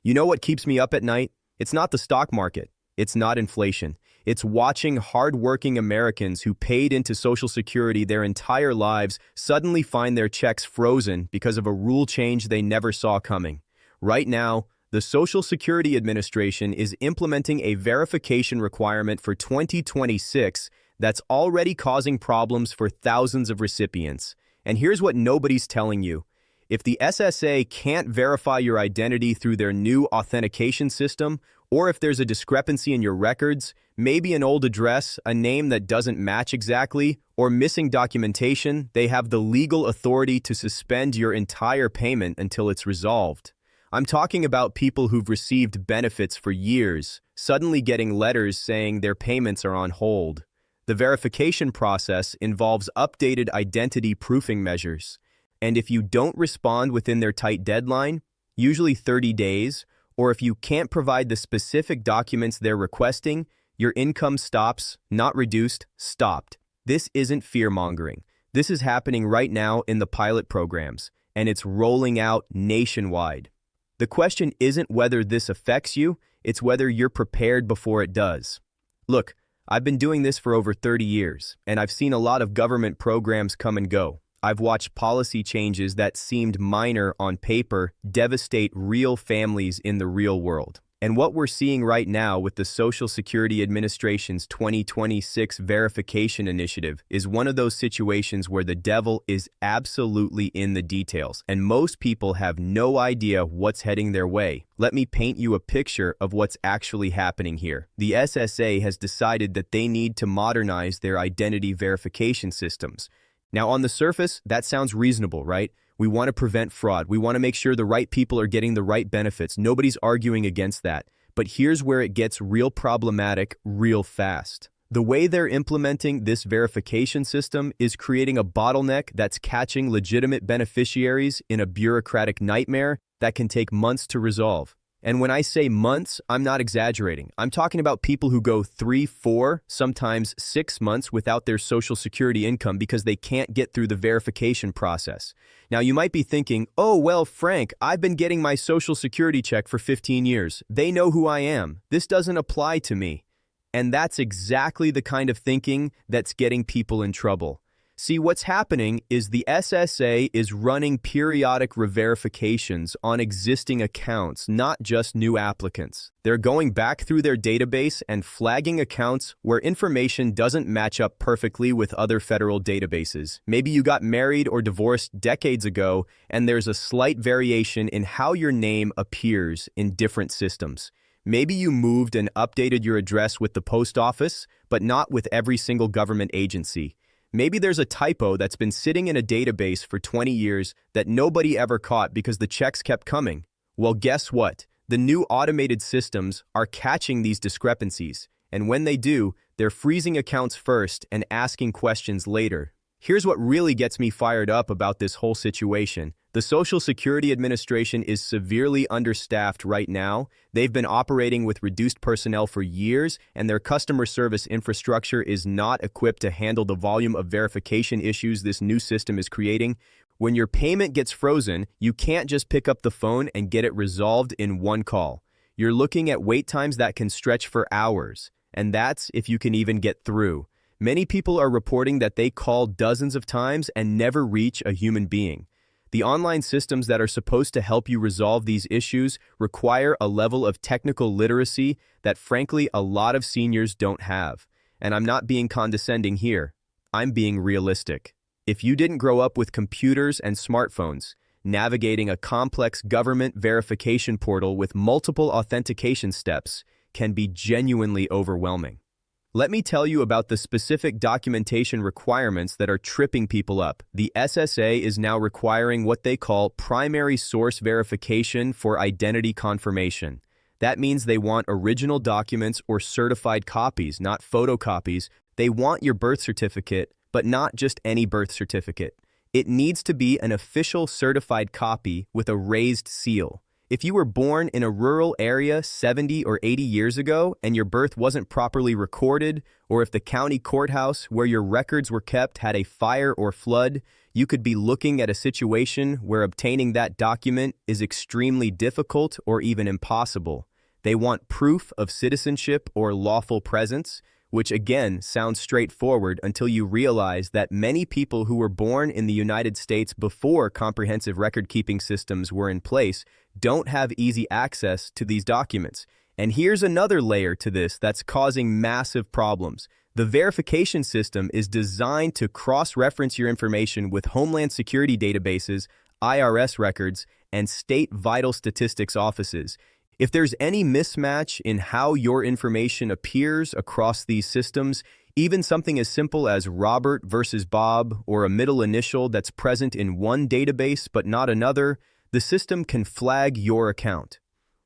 You know what keeps me up at night? It's not the stock market. It's not inflation. It's watching hardworking Americans who paid into Social Security their entire lives suddenly find their checks frozen because of a rule change they never saw coming. Right now, the Social Security Administration is implementing a verification requirement for 2026 that's already causing problems for thousands of recipients. And here's what nobody's telling you. If the SSA can't verify your identity through their new authentication system, or if there's a discrepancy in your records, maybe an old address, a name that doesn't match exactly, or missing documentation, they have the legal authority to suspend your entire payment until it's resolved. I'm talking about people who've received benefits for years, suddenly getting letters saying their payments are on hold. The verification process involves updated identity proofing measures. And if you don't respond within their tight deadline, usually 30 days, or if you can't provide the specific documents they're requesting, your income stops, not reduced, stopped. This isn't fear-mongering. This is happening right now in the pilot programs, and it's rolling out nationwide. The question isn't whether this affects you, it's whether you're prepared before it does. Look, I've been doing this for over 30 years, and I've seen a lot of government programs come and go. I've watched policy changes that seemed minor on paper devastate real families in the real world. And what we're seeing right now with the Social Security Administration's 2026 verification initiative is one of those situations where the devil is absolutely in the details, and most people have no idea what's heading their way. Let me paint you a picture of what's actually happening here. The SSA has decided that they need to modernize their identity verification systems. Now, on the surface, that sounds reasonable, right? We want to prevent fraud. We want to make sure the right people are getting the right benefits. Nobody's arguing against that. But here's where it gets real problematic real fast. The way they're implementing this verification system is creating a bottleneck that's catching legitimate beneficiaries in a bureaucratic nightmare that can take months to resolve. And when I say months, I'm not exaggerating. I'm talking about people who go 3, 4, sometimes 6 months without their Social Security income because they can't get through the verification process. Now, you might be thinking, oh, well, Frank, I've been getting my Social Security check for 15 years. They know who I am. This doesn't apply to me. And that's exactly the kind of thinking that's getting people in trouble. See, what's happening is the SSA is running periodic re-verifications on existing accounts, not just new applicants. They're going back through their database and flagging accounts where information doesn't match up perfectly with other federal databases. Maybe you got married or divorced decades ago, and there's a slight variation in how your name appears in different systems. Maybe you moved and updated your address with the post office, but not with every single government agency. Maybe there's a typo that's been sitting in a database for 20 years that nobody ever caught because the checks kept coming. Well, guess what? The new automated systems are catching these discrepancies, and when they do, they're freezing accounts first and asking questions later. Here's what really gets me fired up about this whole situation. The Social Security Administration is severely understaffed right now. They've been operating with reduced personnel for years, and their customer service infrastructure is not equipped to handle the volume of verification issues this new system is creating. When your payment gets frozen, you can't just pick up the phone and get it resolved in one call. You're looking at wait times that can stretch for hours, and that's if you can even get through. Many people are reporting that they call dozens of times and never reach a human being. The online systems that are supposed to help you resolve these issues require a level of technical literacy that, frankly, a lot of seniors don't have. And I'm not being condescending here. I'm being realistic. If you didn't grow up with computers and smartphones, navigating a complex government verification portal with multiple authentication steps can be genuinely overwhelming. Let me tell you about the specific documentation requirements that are tripping people up. The SSA is now requiring what they call primary source verification for identity confirmation. That means they want original documents or certified copies, not photocopies. They want your birth certificate, but not just any birth certificate. It needs to be an official certified copy with a raised seal. If you were born in a rural area 70 or 80 years ago and your birth wasn't properly recorded, or if the county courthouse where your records were kept had a fire or flood, you could be looking at a situation where obtaining that document is extremely difficult or even impossible. They want proof of citizenship or lawful presence, which again sounds straightforward until you realize that many people who were born in the United States before comprehensive record-keeping systems were in place don't have easy access to these documents. And here's another layer to this that's causing massive problems. The verification system is designed to cross-reference your information with Homeland Security databases, IRS records, and state vital statistics offices. If there's any mismatch in how your information appears across these systems, even something as simple as Robert versus Bob or a middle initial that's present in one database but not another, the system can flag your account.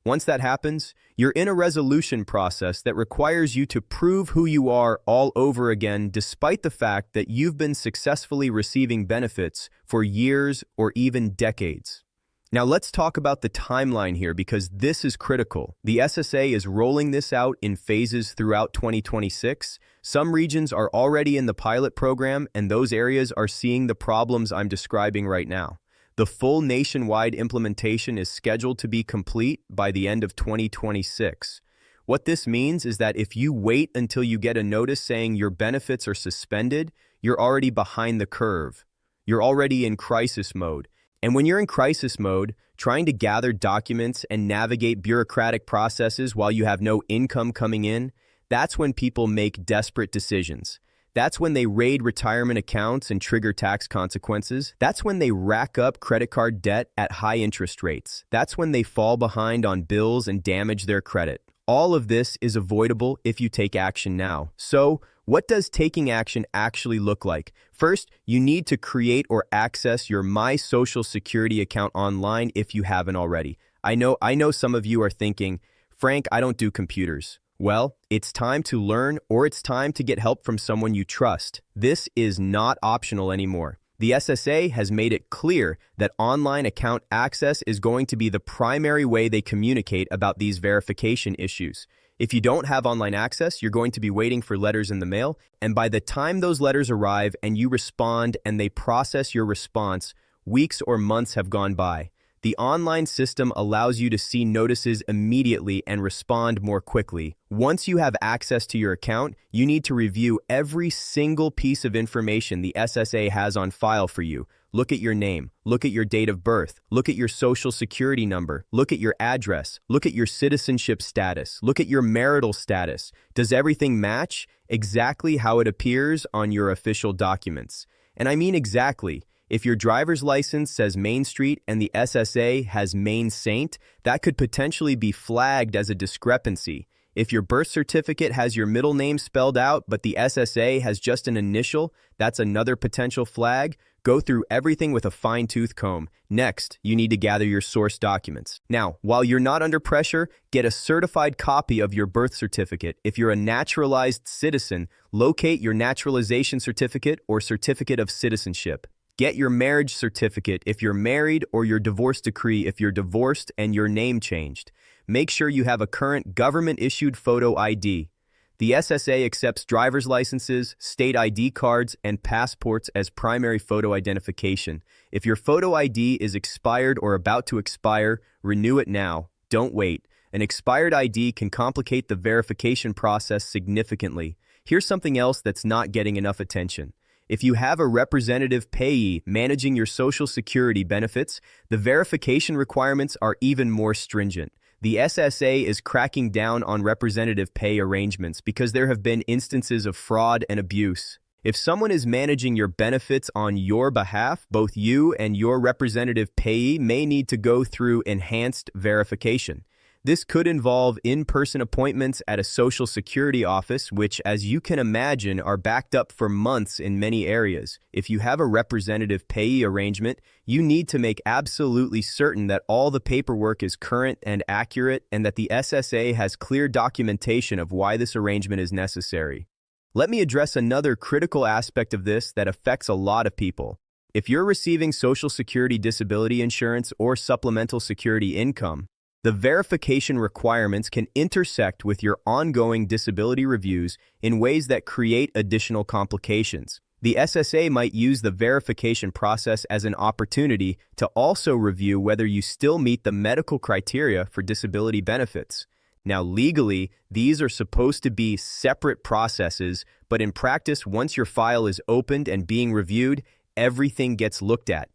Once that happens, you're in a resolution process that requires you to prove who you are all over again, despite the fact that you've been successfully receiving benefits for years or even decades. Now let's talk about the timeline here because this is critical. The SSA is rolling this out in phases throughout 2026. Some regions are already in the pilot program, and those areas are seeing the problems I'm describing right now. The full nationwide implementation is scheduled to be complete by the end of 2026. What this means is that if you wait until you get a notice saying your benefits are suspended, you're already behind the curve. You're already in crisis mode. And when you're in crisis mode, trying to gather documents and navigate bureaucratic processes while you have no income coming in, that's when people make desperate decisions. That's when they raid retirement accounts and trigger tax consequences. That's when they rack up credit card debt at high interest rates. That's when they fall behind on bills and damage their credit. All of this is avoidable if you take action now. So, what does taking action actually look like? First, you need to create or access your My Social Security account online if you haven't already. I know some of you are thinking, Frank, I don't do computers. Well, it's time to learn or it's time to get help from someone you trust. This is not optional anymore. The SSA has made it clear that online account access is going to be the primary way they communicate about these verification issues. If you don't have online access, you're going to be waiting for letters in the mail, and by the time those letters arrive and you respond and they process your response, weeks or months have gone by. The online system allows you to see notices immediately and respond more quickly. Once you have access to your account, you need to review every single piece of information the SSA has on file for you. Look at your name, look at your date of birth, look at your social security number, look at your address, look at your citizenship status, look at your marital status. Does everything match exactly how it appears on your official documents? And I mean exactly. If your driver's license says Main Street and the SSA has Main Saint, that could potentially be flagged as a discrepancy. If your birth certificate has your middle name spelled out, but the SSA has just an initial, that's another potential flag. Go through everything with a fine-tooth comb. Next, you need to gather your source documents. Now, while you're not under pressure, get a certified copy of your birth certificate. If you're a naturalized citizen, locate your naturalization certificate or certificate of citizenship. Get your marriage certificate if you're married or your divorce decree if you're divorced and your name changed. Make sure you have a current government-issued photo ID. The SSA accepts driver's licenses, state ID cards, and passports as primary photo identification. If your photo ID is expired or about to expire, renew it now. Don't wait. An expired ID can complicate the verification process significantly. Here's something else that's not getting enough attention. If you have a representative payee managing your Social Security benefits, the verification requirements are even more stringent. The SSA is cracking down on representative pay arrangements because there have been instances of fraud and abuse. If someone is managing your benefits on your behalf, both you and your representative payee may need to go through enhanced verification. This could involve in-person appointments at a Social Security office, which, as you can imagine, are backed up for months in many areas. If you have a representative payee arrangement, you need to make absolutely certain that all the paperwork is current and accurate and that the SSA has clear documentation of why this arrangement is necessary. Let me address another critical aspect of this that affects a lot of people. If you're receiving Social Security disability insurance or supplemental security income, the verification requirements can intersect with your ongoing disability reviews in ways that create additional complications. The SSA might use the verification process as an opportunity to also review whether you still meet the medical criteria for disability benefits. Now, legally, these are supposed to be separate processes, but in practice, once your file is opened and being reviewed, everything gets looked at.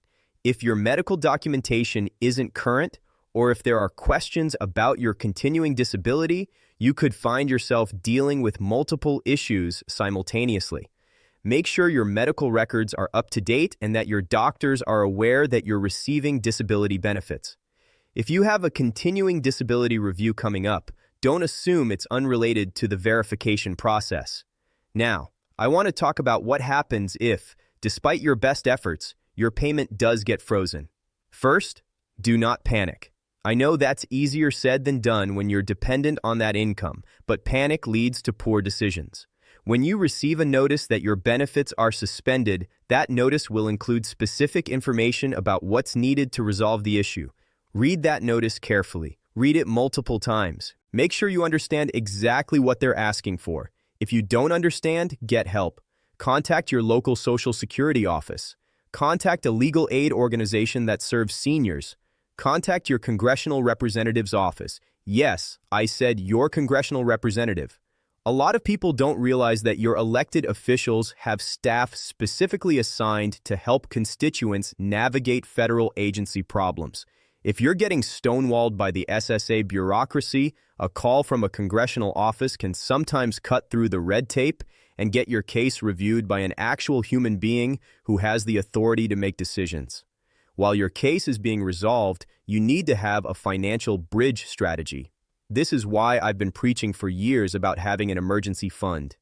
If your medical documentation isn't current, or if there are questions about your continuing disability, you could find yourself dealing with multiple issues simultaneously. Make sure your medical records are up to date and that your doctors are aware that you're receiving disability benefits. If you have a continuing disability review coming up, don't assume it's unrelated to the verification process. Now, I want to talk about what happens if, despite your best efforts, your payment does get frozen. First, do not panic. I know that's easier said than done when you're dependent on that income, but panic leads to poor decisions. When you receive a notice that your benefits are suspended, that notice will include specific information about what's needed to resolve the issue. Read that notice carefully. Read it multiple times. Make sure you understand exactly what they're asking for. If you don't understand, get help. Contact your local Social Security office. Contact a legal aid organization that serves seniors. Contact your congressional representative's office. Yes, I said your congressional representative. A lot of people don't realize that your elected officials have staff specifically assigned to help constituents navigate federal agency problems. If you're getting stonewalled by the SSA bureaucracy, a call from a congressional office can sometimes cut through the red tape and get your case reviewed by an actual human being who has the authority to make decisions. While your case is being resolved, you need to have a financial bridge strategy. This is why I've been preaching for years about having an emergency fund.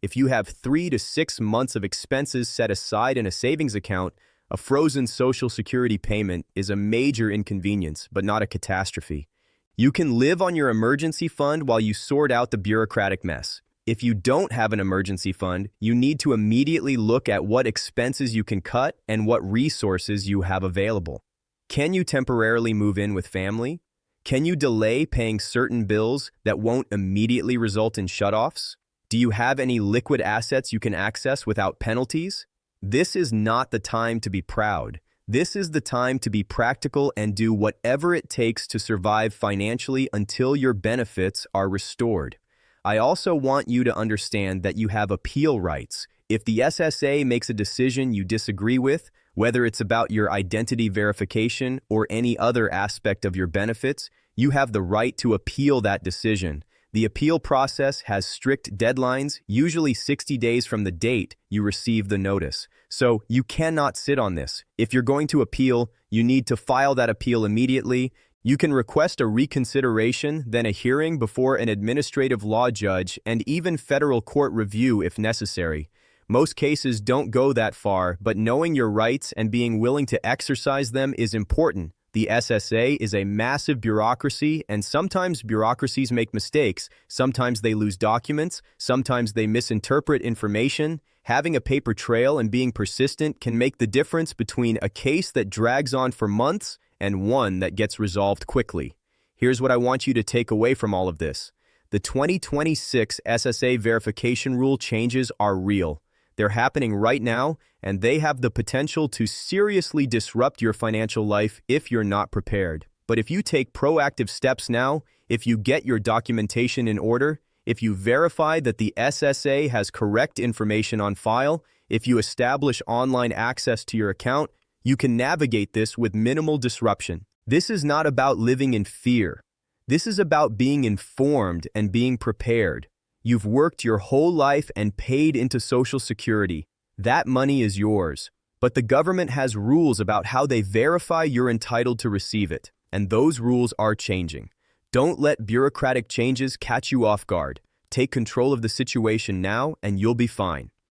If you have 3 to 6 months of expenses set aside in a savings account, a frozen Social Security payment is a major inconvenience, but not a catastrophe. You can live on your emergency fund while you sort out the bureaucratic mess. If you don't have an emergency fund, you need to immediately look at what expenses you can cut and what resources you have available. Can you temporarily move in with family? Can you delay paying certain bills that won't immediately result in shutoffs? Do you have any liquid assets you can access without penalties? This is not the time to be proud. This is the time to be practical and do whatever it takes to survive financially until your benefits are restored. I also want you to understand that you have appeal rights. If the SSA makes a decision you disagree with, whether it's about your identity verification or any other aspect of your benefits, you have the right to appeal that decision. The appeal process has strict deadlines, usually 60 days from the date you receive the notice. So you cannot sit on this. If you're going to appeal, you need to file that appeal immediately. You can request a reconsideration, then a hearing before an administrative law judge, and even federal court review if necessary. Most cases don't go that far, but knowing your rights and being willing to exercise them is important. The SSA is a massive bureaucracy, and sometimes bureaucracies make mistakes. Sometimes they lose documents. Sometimes they misinterpret information. Having a paper trail and being persistent can make the difference between a case that drags on for months and one that gets resolved quickly. Here's what I want you to take away from all of this. The 2026 SSA verification rule changes are real. They're happening right now, and they have the potential to seriously disrupt your financial life if you're not prepared. But if you take proactive steps now, if you get your documentation in order, if you verify that the SSA has correct information on file, if you establish online access to your account, you can navigate this with minimal disruption. This is not about living in fear. This is about being informed and being prepared. You've worked your whole life and paid into Social Security. That money is yours. But the government has rules about how they verify you're entitled to receive it, and those rules are changing. Don't let bureaucratic changes catch you off guard. Take control of the situation now, and you'll be fine.